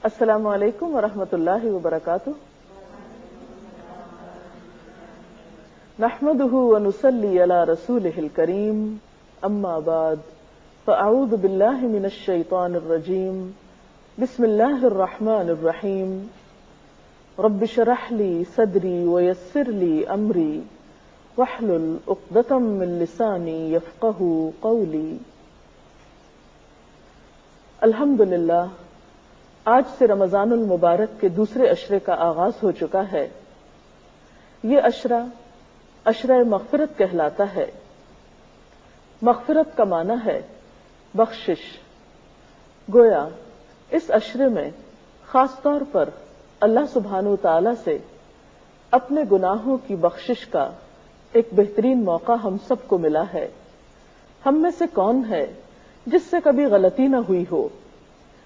السلام علیکم ورحمۃ اللہ وبرکاتہ. نحمده ونصلي على رسوله الكريم. اما بعد فاعوذ بالله من الشيطان الرجيم. بسم الله الرحمن الرحيم. رب اشرح لي صدري ويسر لي امري واحلل عقدة من لساني يفقهوا قولي. الحمدللہ آج سے رمضان المبارک کے دوسرے عشرے کا آغاز ہو چکا ہے. یہ عشرہ عشرہ مغفرت کہلاتا ہے. مغفرت کا معنی ہے بخشش. گویا اس عشرے میں خاص طور پر اللہ سبحانہ وتعالی سے اپنے گناہوں کی بخشش کا ایک بہترین موقع ہم سب کو ملا ہے. ہم میں سے کون ہے جس سے کبھی غلطی نہ ہوئی ہو،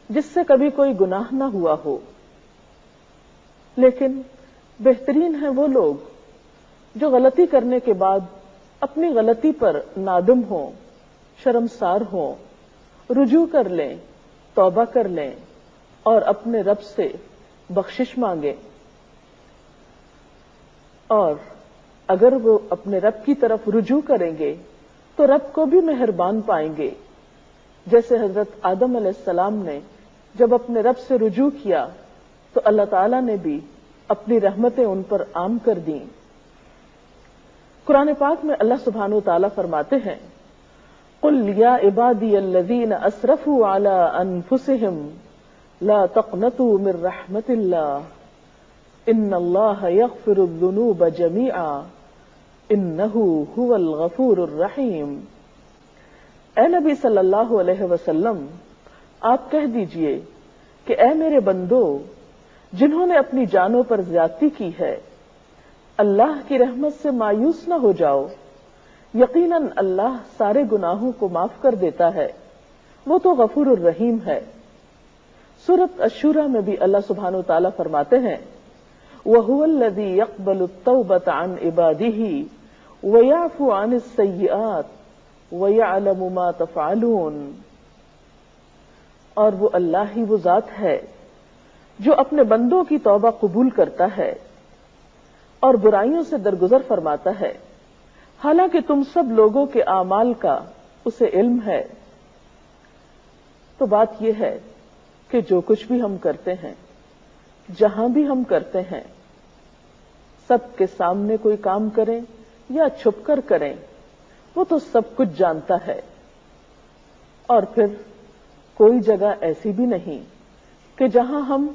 جس سے کبھی کوئی گناہ نہ ہوا ہو؟ لیکن بہترین ہیں وہ لوگ جو غلطی کرنے کے بعد اپنی غلطی پر نادم ہوں، شرمسار ہوں، رجوع کر لیں، توبہ کر لیں اور اپنے رب سے بخشش مانگیں. اور اگر وہ اپنے رب کی طرف رجوع کریں گے تو رب کو بھی مہربان پائیں گے. جیسے حضرت آدم علیہ السلام نے جب اپنے رب سے رجوع کیا تو اللہ تعالیٰ نے بھی اپنی رحمتیں ان پر عام کر دیں. قرآن پاک میں اللہ سبحانہ وتعالیٰ فرماتے ہیں قُلْ يَا عِبَادِيَ الَّذِينَ أَسْرَفُوا عَلَىٰ أَنفُسِهِمْ لَا تَقْنَطُوا مِن رَحْمَةِ اللَّهِ إِنَّ اللَّهَ يَغْفِرُ الذُّنُوبَ جَمِيعًا إِنَّهُ هُوَ الْغَفُورُ الرَّحِيمُ. اے نبی صلی اللہ علیہ وسلم، آپ کہہ دیجئے کہ اے میرے بندو جنہوں نے اپنی جانوں پر زیادتی کی ہے، اللہ کی رحمت سے مایوس نہ ہو جاؤ. یقیناً اللہ سارے گناہوں کو معاف کر دیتا ہے، وہ تو غفور الرحیم ہے. سورۃ الشورى میں بھی اللہ سبحانہ وتعالیٰ فرماتے ہیں وَهُوَ الَّذِي يَقْبَلُ التَّوْبَةَ عَنْ عِبَادِهِ وَيَعْفُو عَنِ السَّيِّئَاتِ وَيَعْلَمُ مَا تَفْعَلُونَ. اور وہ اللہ ہی وہ ذات ہے جو اپنے بندوں کی توبہ قبول کرتا ہے اور برائیوں سے درگزر فرماتا ہے، حالانکہ تم سب لوگوں کے اعمال کا اسے علم ہے. تو بات یہ ہے کہ جو کچھ بھی ہم کرتے ہیں، جہاں بھی ہم کرتے ہیں، سب کے سامنے کوئی کام کریں یا چھپ کر کریں، وہ تو سب کچھ جانتا ہے. اور پھر کوئی جگہ ایسی بھی نہیں کہ جہاں ہم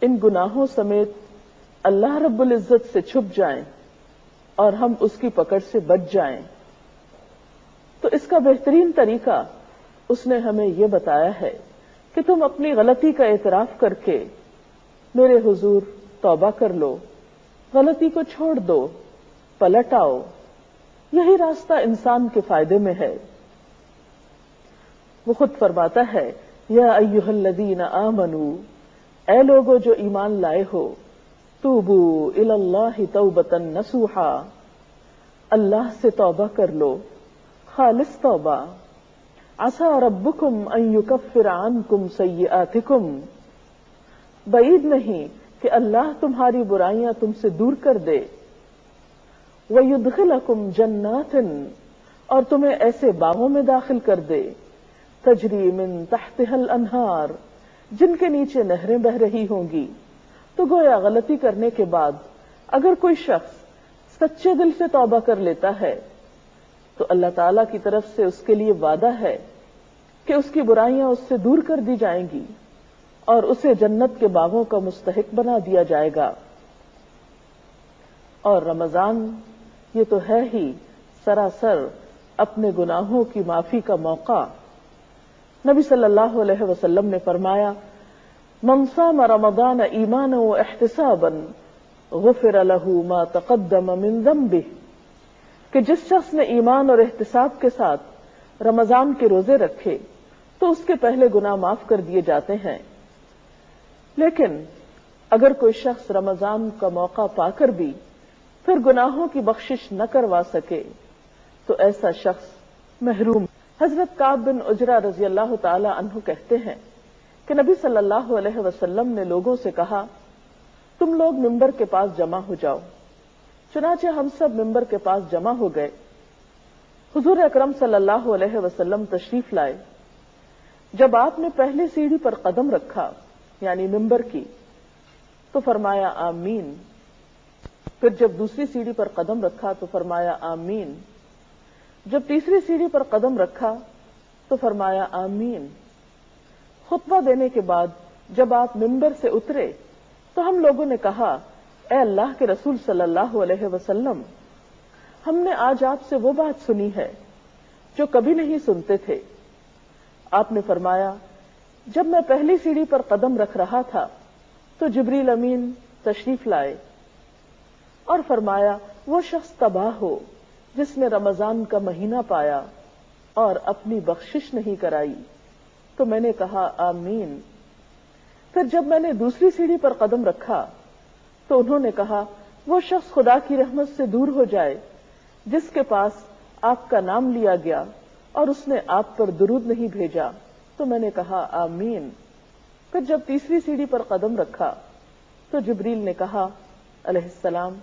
ان گناہوں سمیت اللہ رب العزت سے چھپ جائیں اور ہم اس کی پکڑ سے بچ جائیں. تو اس کا بہترین طریقہ اس نے ہمیں یہ بتایا ہے کہ تم اپنی غلطی کا اعتراف کر کے میرے حضور توبہ کر لو، غلطی کو چھوڑ دو، پلٹ آؤ. یہی راستہ انسان کے فائدے میں ہے. وہ خود فرماتا ہے یا ایھا الذین آمنوا، اے لوگو جو ایمان لائے ہو، توبوا الی اللہ توبۃ نصوحا، اللہ سے توبہ کر لو، خالص توبہ. عسیٰ ربکم ان یکفر عنکم سیئاتکم، بعید نہیں کہ اللہ تمہاری برائیاں تم سے دور کر دے. وَيُدْخِلَكُمْ جَنَّاتٍ، اور تمہیں ایسے باغوں میں داخل کر دے، تجری من تحتها الانہار، جن کے نیچے نہریں بہ رہی ہوں گی. تو گویا غلطی کرنے کے بعد اگر کوئی شخص سچے دل سے توبہ کر لیتا ہے تو اللہ تعالی کی طرف سے اس کے لیے وعدہ ہے کہ اس کی برائیاں اس سے دور کر دی جائیں گی اور اسے جنت کے باغوں کا مستحق بنا دیا جائے گا. اور رمضان یہ تو ہے ہی سراسر اپنے گناہوں کی معافی کا موقع. نبی صلی اللہ علیہ وسلم نے فرمایا من صام رمضان ایمانا واحتسابا غفر له ما تقدم من ذنبه، کہ جس شخص نے ایمان اور احتساب کے ساتھ رمضان کے روزے رکھے تو اس کے پہلے گناہ معاف کر دیے جاتے ہیں. لیکن اگر کوئی شخص رمضان کا موقع پا کر بھی پھر گناہوں کی بخشش نہ کروا سکے تو ایسا شخص محروم. حضرت کعب بن عجرہ رضی اللہ تعالی عنہ کہتے ہیں کہ نبی صلی اللہ علیہ وسلم نے لوگوں سے کہا تم لوگ ممبر کے پاس جمع ہو جاؤ۔ چنانچہ ہم سب ممبر کے پاس جمع ہو گئے۔ حضور اکرم صلی اللہ علیہ وسلم تشریف لائے۔ جب آپ نے پہلی سیڑھی پر قدم رکھا یعنی ممبر کی تو فرمایا آمین، پھر جب دوسری سیڑھی پر قدم رکھا تو فرمایا آمین، جب تیسری سیڑھی پر قدم رکھا تو فرمایا آمین۔ خطبہ دینے کے بعد جب آپ ممبر سے اترے تو ہم لوگوں نے کہا اے اللہ کے رسول صلی اللہ علیہ وسلم، ہم نے آج آپ سے وہ بات سنی ہے جو کبھی نہیں سنتے تھے۔ آپ نے فرمایا جب میں پہلی سیڑھی پر قدم رکھ رہا تھا تو جبریل امین تشریف لائے اور فرمایا وہ شخص تباہ ہو جس نے رمضان کا مہینہ پایا اور اپنی بخشش نہیں کرائی، تو میں نے کہا آمین۔ پھر جب میں نے دوسری سیڑھی پر قدم رکھا تو انہوں نے کہا وہ شخص خدا کی رحمت سے دور ہو جائے جس کے پاس آپ کا نام لیا گیا اور اس نے آپ پر درود نہیں بھیجا، تو میں نے کہا آمین۔ پھر جب تیسری سیڑھی پر قدم رکھا تو جبریل نے کہا علیہ السلام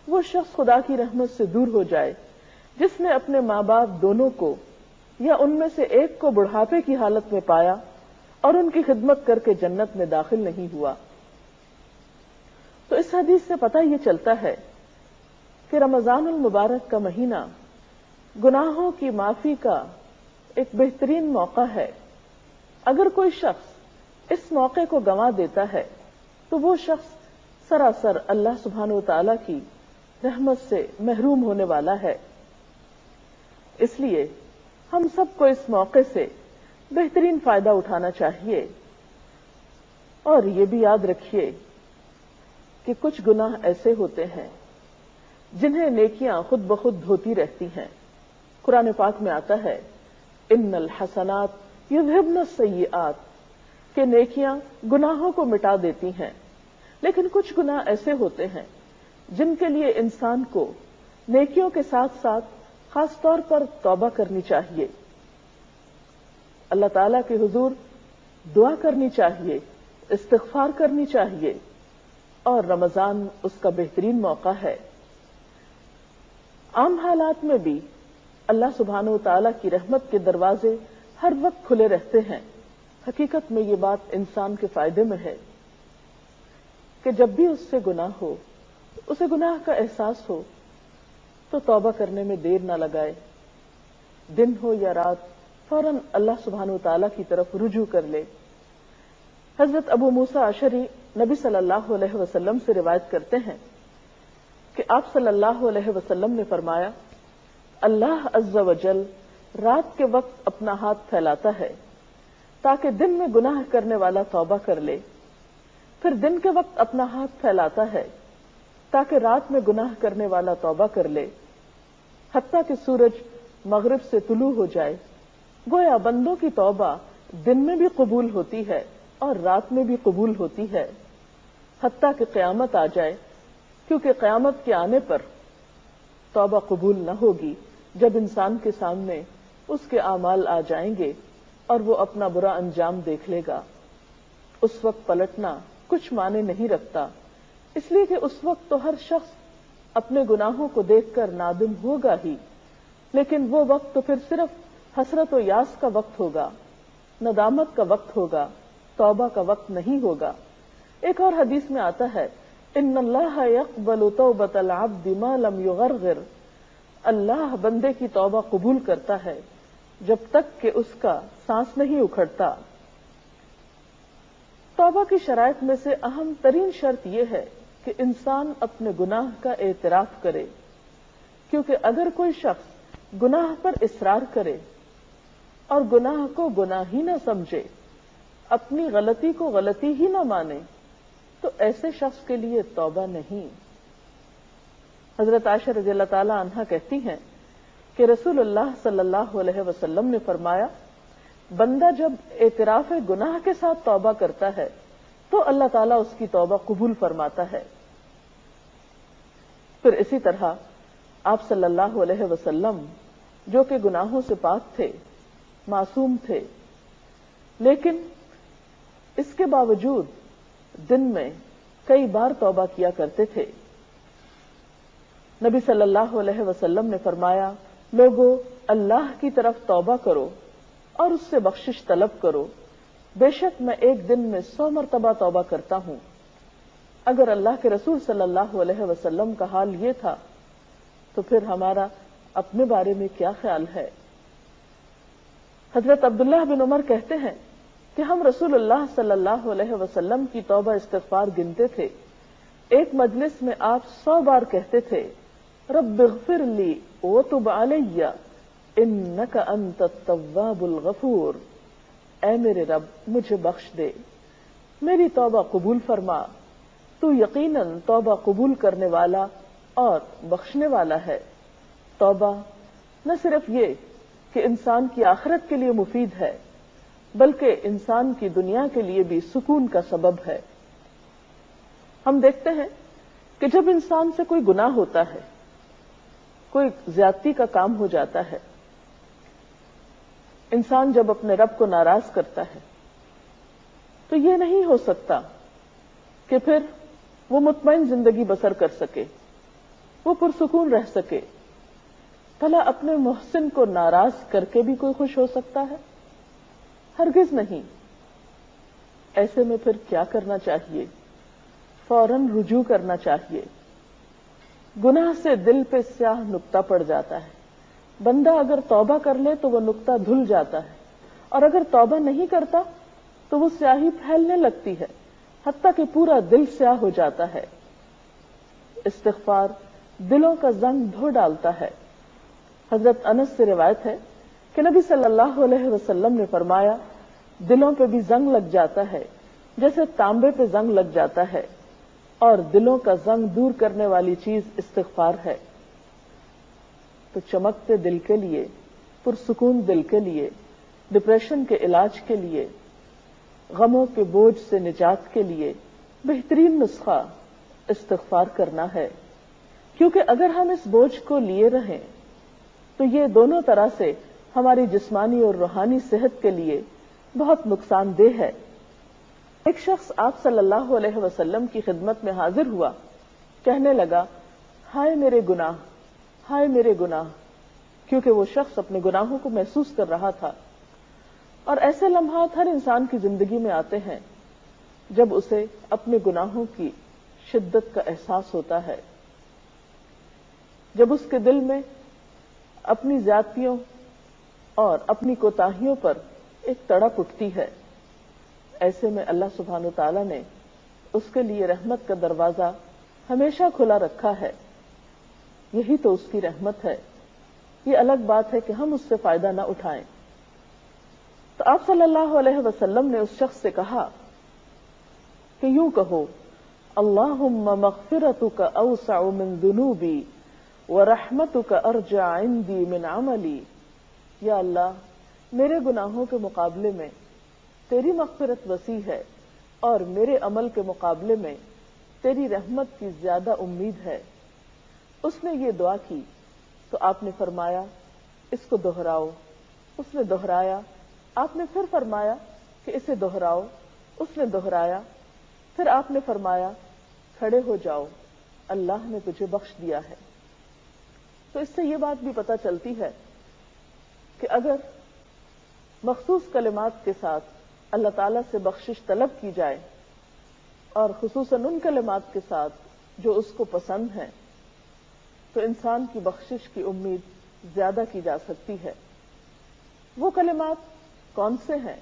وہ شخص خدا کی رحمت سے دور ہو جائے جس نے اپنے ماں باپ دونوں کو یا ان میں سے ایک کو بڑھاپے کی حالت میں پایا اور ان کی خدمت کر کے جنت میں داخل نہیں ہوا۔ تو اس حدیث سے پتہ یہ چلتا ہے کہ رمضان المبارک کا مہینہ گناہوں کی معافی کا ایک بہترین موقع ہے۔ اگر کوئی شخص اس موقع کو گنوا دیتا ہے تو وہ شخص سراسر اللہ سبحانہ و تعالی کی رحمت سے محروم ہونے والا ہے۔ اس لیے ہم سب کو اس موقع سے بہترین فائدہ اٹھانا چاہیے، اور یہ بھی یاد رکھیے کہ کچھ گناہ ایسے ہوتے ہیں جنہیں نیکیاں خود بخود دھوتی رہتی ہیں۔ قرآن پاک میں آتا ہے ان الحسنات یذہبن السیئات کہ نیکیاں گناہوں کو مٹا دیتی ہیں، لیکن کچھ گناہ ایسے ہوتے ہیں جن کے لیے انسان کو نیکیوں کے ساتھ ساتھ خاص طور پر توبہ کرنی چاہیے، اللہ تعالیٰ کے حضور دعا کرنی چاہیے، استغفار کرنی چاہیے، اور رمضان اس کا بہترین موقع ہے۔ عام حالات میں بھی اللہ سبحانہ و تعالیٰ کی رحمت کے دروازے ہر وقت کھلے رہتے ہیں۔ حقیقت میں یہ بات انسان کے فائدے میں ہے کہ جب بھی اس سے گناہ ہو، اسے گناہ کا احساس ہو، تو توبہ کرنے میں دیر نہ لگائے، دن ہو یا رات فوراً اللہ سبحانہ و تعالیٰ کی طرف رجوع کر لے۔ حضرت ابو موسیٰ اشعری نبی صلی اللہ علیہ وسلم سے روایت کرتے ہیں کہ آپ صلی اللہ علیہ وسلم نے فرمایا اللہ عز و جل رات کے وقت اپنا ہاتھ پھیلاتا ہے تاکہ دن میں گناہ کرنے والا توبہ کر لے، پھر دن کے وقت اپنا ہاتھ پھیلاتا ہے تاکہ رات میں گناہ کرنے والا توبہ کر لے، حتیٰ کہ سورج مغرب سے طلوع ہو جائے۔ گویا بندوں کی توبہ دن میں بھی قبول ہوتی ہے اور رات میں بھی قبول ہوتی ہے، حتیٰ کہ قیامت آ جائے، کیونکہ قیامت کے آنے پر توبہ قبول نہ ہوگی جب انسان کے سامنے اس کے اعمال آ جائیں گے اور وہ اپنا برا انجام دیکھ لے گا۔ اس وقت پلٹنا کچھ معنی نہیں رکھتا، اس لیے کہ اس وقت تو ہر شخص اپنے گناہوں کو دیکھ کر نادم ہوگا ہی، لیکن وہ وقت تو پھر صرف حسرت و یاس کا وقت ہوگا، ندامت کا وقت ہوگا، توبہ کا وقت نہیں ہوگا۔ ایک اور حدیث میں آتا ہے ان اللہ یقبل توبۃ العبد ما لم یغرغر، اللہ بندے کی توبہ قبول کرتا ہے جب تک کہ اس کا سانس نہیں اکھڑتا۔ توبہ کی شرائط میں سے اہم ترین شرط یہ ہے کہ انسان اپنے گناہ کا اعتراف کرے، کیونکہ اگر کوئی شخص گناہ پر اصرار کرے اور گناہ کو گناہ ہی نہ سمجھے، اپنی غلطی کو غلطی ہی نہ مانے، تو ایسے شخص کے لیے توبہ نہیں۔ حضرت عائشہ رضی اللہ تعالی عنہا کہتی ہیں کہ رسول اللہ صلی اللہ علیہ وسلم نے فرمایا بندہ جب اعتراف گناہ کے ساتھ توبہ کرتا ہے تو اللہ تعالیٰ اس کی توبہ قبول فرماتا ہے۔ پھر اسی طرح آپ صلی اللہ علیہ وسلم جو کہ گناہوں سے پاک تھے، معصوم تھے، لیکن اس کے باوجود دن میں کئی بار توبہ کیا کرتے تھے۔ نبی صلی اللہ علیہ وسلم نے فرمایا، لوگو اللہ کی طرف توبہ کرو اور اس سے بخشش طلب کرو، بے شک میں ایک دن میں 100 مرتبہ توبہ کرتا ہوں۔ اگر اللہ کے رسول صلی اللہ علیہ وسلم کا حال یہ تھا تو پھر ہمارا اپنے بارے میں کیا خیال ہے؟ حضرت عبداللہ بن عمر کہتے ہیں کہ ہم رسول اللہ صلی اللہ علیہ وسلم کی توبہ استغفار گنتے تھے۔ ایک مجلس میں آپ 100 بار کہتے تھے، رب اغفر لی وتب علی انک انت التواب الغفور، اے میرے رب مجھے بخش دے، میری توبہ قبول فرما، تو یقیناً توبہ قبول کرنے والا اور بخشنے والا ہے۔ توبہ نہ صرف یہ کہ انسان کی آخرت کے لیے مفید ہے بلکہ انسان کی دنیا کے لیے بھی سکون کا سبب ہے۔ ہم دیکھتے ہیں کہ جب انسان سے کوئی گناہ ہوتا ہے، کوئی زیادتی کا کام ہو جاتا ہے، انسان جب اپنے رب کو ناراض کرتا ہے تو یہ نہیں ہو سکتا کہ پھر وہ مطمئن زندگی بسر کر سکے، وہ پرسکون رہ سکے۔ بھلا اپنے محسن کو ناراض کر کے بھی کوئی خوش ہو سکتا ہے؟ ہرگز نہیں۔ ایسے میں پھر کیا کرنا چاہیے؟ فوراً رجوع کرنا چاہیے۔ گناہ سے دل پہ سیاہ نقطہ پڑ جاتا ہے، بندہ اگر توبہ کر لے تو وہ نقطہ دھل جاتا ہے، اور اگر توبہ نہیں کرتا تو وہ سیاہی پھیلنے لگتی ہے، حتیٰ کہ پورا دل سیاہ ہو جاتا ہے۔ استغفار دلوں کا زنگ دھو ڈالتا ہے۔ حضرت انس سے روایت ہے کہ نبی صلی اللہ علیہ وسلم نے فرمایا، دلوں پہ بھی زنگ لگ جاتا ہے جیسے تانبے پہ زنگ لگ جاتا ہے، اور دلوں کا زنگ دور کرنے والی چیز استغفار ہے۔ تو چمکتے دل کے لیے، پرسکون دل کے لیے، ڈپریشن کے علاج کے لیے، غموں کے بوجھ سے نجات کے لیے بہترین نسخہ استغفار کرنا ہے، کیونکہ اگر ہم اس بوجھ کو لیے رہیں تو یہ دونوں طرح سے ہماری جسمانی اور روحانی صحت کے لیے بہت نقصان دہ ہے۔ ایک شخص آپ صلی اللہ علیہ وسلم کی خدمت میں حاضر ہوا، کہنے لگا، ہائے میرے گناہ، ہائے میرے گناہ، کیونکہ وہ شخص اپنے گناہوں کو محسوس کر رہا تھا۔ اور ایسے لمحات ہر انسان کی زندگی میں آتے ہیں جب اسے اپنے گناہوں کی شدت کا احساس ہوتا ہے، جب اس کے دل میں اپنی زیادتیوں اور اپنی کوتاہیوں پر ایک تڑپ اٹھتی ہے۔ ایسے میں اللہ سبحانہ وتعالی نے اس کے لیے رحمت کا دروازہ ہمیشہ کھلا رکھا ہے۔ یہی تو اس کی رحمت ہے۔ یہ الگ بات ہے کہ ہم اس سے فائدہ نہ اٹھائیں۔ تو آپ صلی اللہ علیہ وسلم نے اس شخص سے کہا کہ یوں کہو، اللہم مغفرتک اوسع من ذنوبی ورحمتک ارجع عندی من عملی، یا اللہ میرے گناہوں کے مقابلے میں تیری مغفرت وسیع ہے اور میرے عمل کے مقابلے میں تیری رحمت کی زیادہ امید ہے۔ اس نے یہ دعا کی تو آپ نے فرمایا اس کو دہراؤ۔ اس نے دہرایا، آپ نے پھر فرمایا کہ اسے دہراؤ۔ اس نے دہرایا، پھر آپ نے فرمایا کھڑے ہو جاؤ، اللہ نے تجھے بخش دیا ہے۔ تو اس سے یہ بات بھی پتہ چلتی ہے کہ اگر مخصوص کلمات کے ساتھ اللہ تعالیٰ سے بخشش طلب کی جائے، اور خصوصاً ان کلمات کے ساتھ جو اس کو پسند ہیں، تو انسان کی بخشش کی امید زیادہ کی جا سکتی ہے۔ وہ کلمات کون سے ہیں؟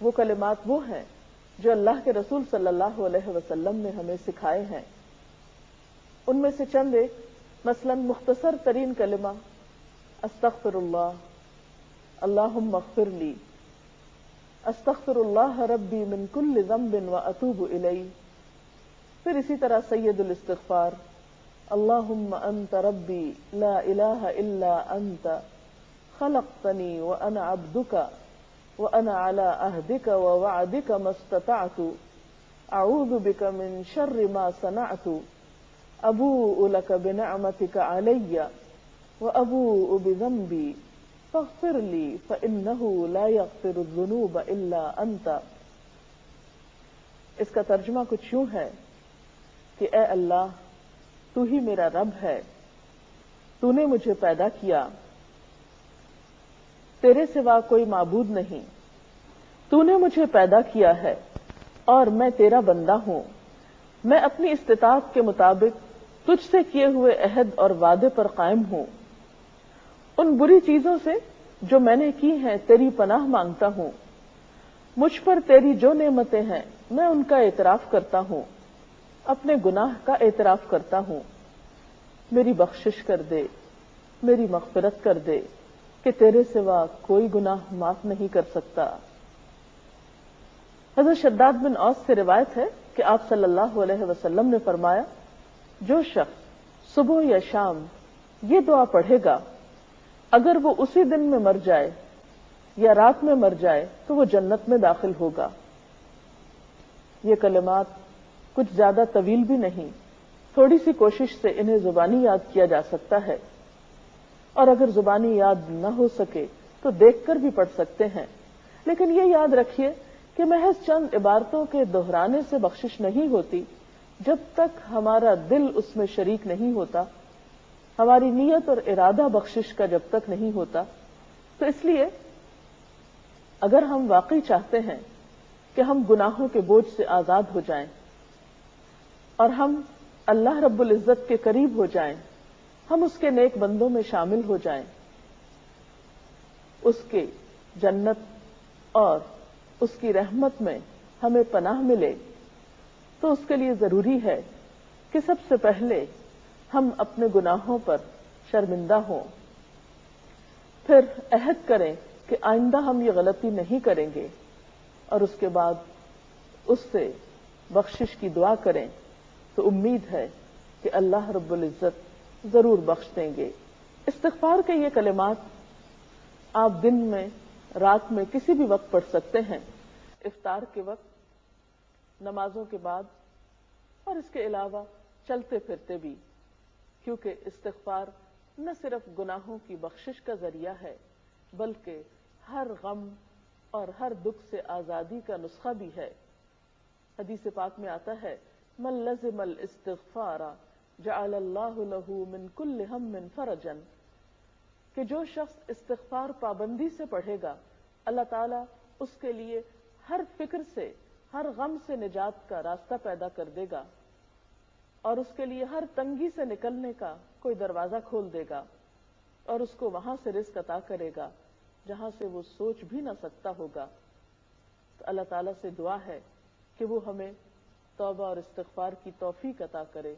وہ کلمات وہ ہیں جو اللہ کے رسول صلی اللہ علیہ وسلم نے ہمیں سکھائے ہیں۔ ان میں سے چند ایک، مثلا مختصر ترین کلمہ استغفر اللہ، اللہم اغفر لی، استغفر اللہ ربی من کل ذنب واتوب الیہ۔ پھر اسی طرح سید الاستغفار، اللہم انت ربی لا الہ الا انت خلقتنی وانا عبدک وانا علی عہدک ووعدک ما استطعت اعوذ بک من شر ما صنعت ابوء لک بنعمتک علی وابوء بذنبی فاغفر لی فانہ لا یغفر الذنوب الا انت۔ اس کا ترجمہ کچھ یوں ہے کہ اے اللہ، تو ہی میرا رب ہے، تو نے مجھے پیدا کیا، تیرے سوا کوئی معبود نہیں، تو نے مجھے پیدا کیا ہے اور میں تیرا بندہ ہوں، میں اپنی استطاعت کے مطابق تجھ سے کیے ہوئے عہد اور وعدے پر قائم ہوں، ان بری چیزوں سے جو میں نے کی ہیں تیری پناہ مانگتا ہوں، مجھ پر تیری جو نعمتیں ہیں میں ان کا اعتراف کرتا ہوں، اپنے گناہ کا اعتراف کرتا ہوں، میری بخشش کر دے، میری مغفرت کر دے کہ تیرے سوا کوئی گناہ معاف نہیں کر سکتا۔ حضرت شداد بن اوس سے روایت ہے کہ آپ صلی اللہ علیہ وسلم نے فرمایا، جو شخص صبح یا شام یہ دعا پڑھے گا، اگر وہ اسی دن میں مر جائے یا رات میں مر جائے تو وہ جنت میں داخل ہوگا۔ یہ کلمات کچھ زیادہ طویل بھی نہیں، تھوڑی سی کوشش سے انہیں زبانی یاد کیا جا سکتا ہے، اور اگر زبانی یاد نہ ہو سکے تو دیکھ کر بھی پڑھ سکتے ہیں، لیکن یہ یاد رکھیے کہ محض چند عبارتوں کے دہرانے سے بخشش نہیں ہوتی جب تک ہمارا دل اس میں شریک نہیں ہوتا، ہماری نیت اور ارادہ بخشش کا جب تک نہیں ہوتا۔ تو اس لیے اگر ہم واقعی چاہتے ہیں کہ ہم گناہوں کے بوجھ سے آزاد ہو جائیں اور ہم اللہ رب العزت کے قریب ہو جائیں، ہم اس کے نیک بندوں میں شامل ہو جائیں، اس کے جنت اور اس کی رحمت میں ہمیں پناہ ملے، تو اس کے لیے ضروری ہے کہ سب سے پہلے ہم اپنے گناہوں پر شرمندہ ہوں، پھر عہد کریں کہ آئندہ ہم یہ غلطی نہیں کریں گے، اور اس کے بعد اس سے بخشش کی دعا کریں، تو امید ہے کہ اللہ رب العزت ضرور بخش دیں گے۔ استغفار کے یہ کلمات آپ دن میں، رات میں، کسی بھی وقت پڑھ سکتے ہیں، افطار کے وقت، نمازوں کے بعد، اور اس کے علاوہ چلتے پھرتے بھی، کیونکہ استغفار نہ صرف گناہوں کی بخشش کا ذریعہ ہے بلکہ ہر غم اور ہر دکھ سے آزادی کا نسخہ بھی ہے۔ حدیث پاک میں آتا ہے، من لزم الاستغفار جعل اللہ لہ من کل ہم فرجا، کہ جو شخص استغفار پابندی سے پڑھے گا، اللہ تعالیٰ اس کے لیے ہر فکر سے، ہر غم سے نجات کا راستہ پیدا کر دے گا، اور اس کے لیے ہر تنگی سے نکلنے کا کوئی دروازہ کھول دے گا، اور اس کو وہاں سے رزق عطا کرے گا جہاں سے وہ سوچ بھی نہ سکتا ہوگا۔ تو اللہ تعالیٰ سے دعا ہے کہ وہ ہمیں توبہ اور استغفار کی توفیق عطا کرے۔